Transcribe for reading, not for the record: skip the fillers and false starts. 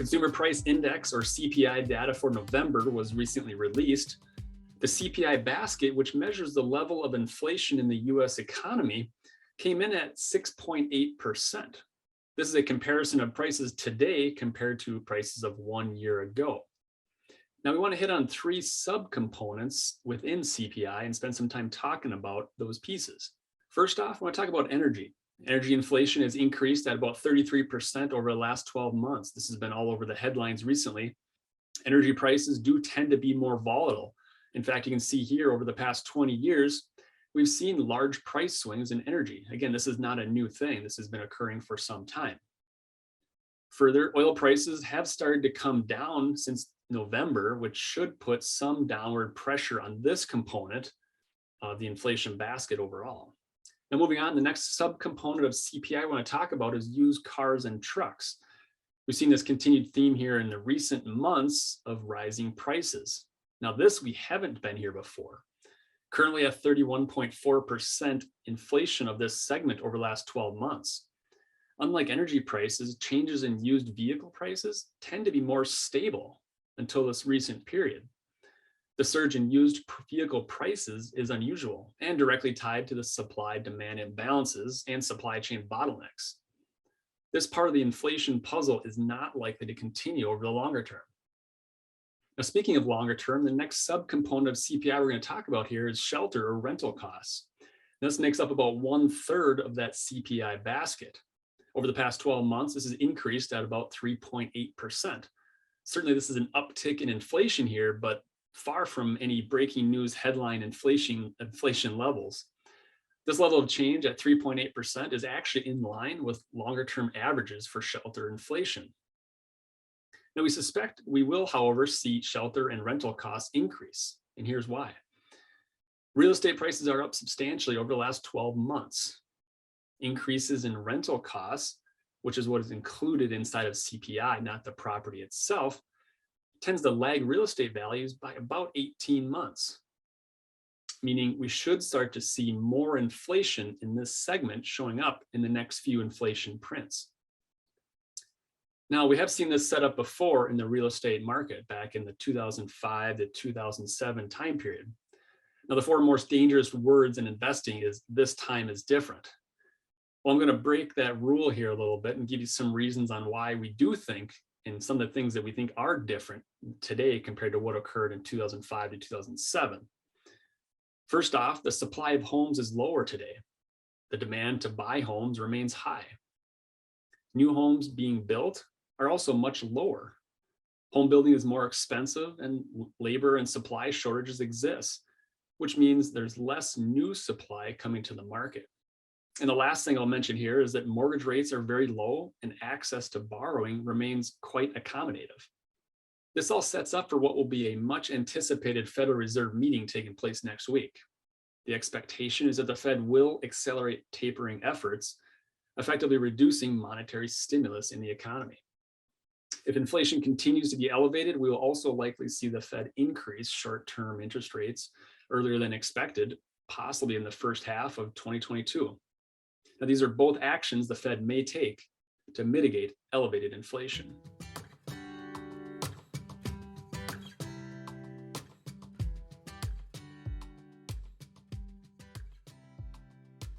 Consumer Price Index, or CPI, data for November was recently released. The CPI basket, which measures the level of inflation in the US economy, came in at 6.8%. This is a comparison of prices today compared to prices of 1 year ago. Now we want to hit on three subcomponents within CPI and spend some time talking about those pieces. First off, I want to talk about energy. Energy inflation has increased at about 33% over the last 12 months. This has been all over the headlines recently. Energy prices do tend to be more volatile. In fact, you can see here over the past 20 years, we've seen large price swings in energy. Again, this is not a new thing. This has been occurring for some time. Further, oil prices have started to come down since November, which should put some downward pressure on this component of the inflation basket overall. Now, moving on, the next subcomponent of CPI I want to talk about is used cars and trucks. We've seen this continued theme here in the recent months of rising prices. Now, this we haven't been here before. Currently at 31.4% inflation of this segment over the last 12 months. Unlike energy prices, changes in used vehicle prices tend to be more stable until this recent period. The surge in used vehicle prices is unusual and directly tied to the supply-demand imbalances and supply chain bottlenecks. This part of the inflation puzzle is not likely to continue over the longer term. Now, speaking of longer term, the next subcomponent of CPI we're going to talk about here is shelter or rental costs. This makes up about 1/3 of that CPI basket. Over the past 12 months, this has increased at about 3.8%. Certainly, this is an uptick in inflation here, but far from any breaking news headline inflation levels. This level of change at 3.8% is actually in line with longer-term averages for shelter inflation. Now, we suspect we will, however, see shelter and rental costs increase, and here's why. Real estate prices are up substantially over the last 12 months. Increases in rental costs, which is what is included inside of CPI, not the property itself, tends to lag real estate values by about 18 months, meaning we should start to see more inflation in this segment showing up in the next few inflation prints. Now, we have seen this set up before in the real estate market back in the 2005 to 2007 time period. Now, the four most dangerous words in investing is "this time is different." Well, I'm going to break that rule here a little bit and give you some reasons on why we do think, and some of the things that we think are different today compared to what occurred in 2005 to 2007. First off, the supply of homes is lower today. The demand to buy homes remains high. New homes being built are also much lower. Home building is more expensive and labor and supply shortages exist, which means there's less new supply coming to the market. And the last thing I'll mention here is that mortgage rates are very low and access to borrowing remains quite accommodative. This all sets up for what will be a much anticipated Federal Reserve meeting taking place next week. The expectation is that the Fed will accelerate tapering efforts, effectively reducing monetary stimulus in the economy. If inflation continues to be elevated, we will also likely see the Fed increase short-term interest rates earlier than expected, possibly in the first half of 2022. Now, these are both actions the Fed may take to mitigate elevated inflation.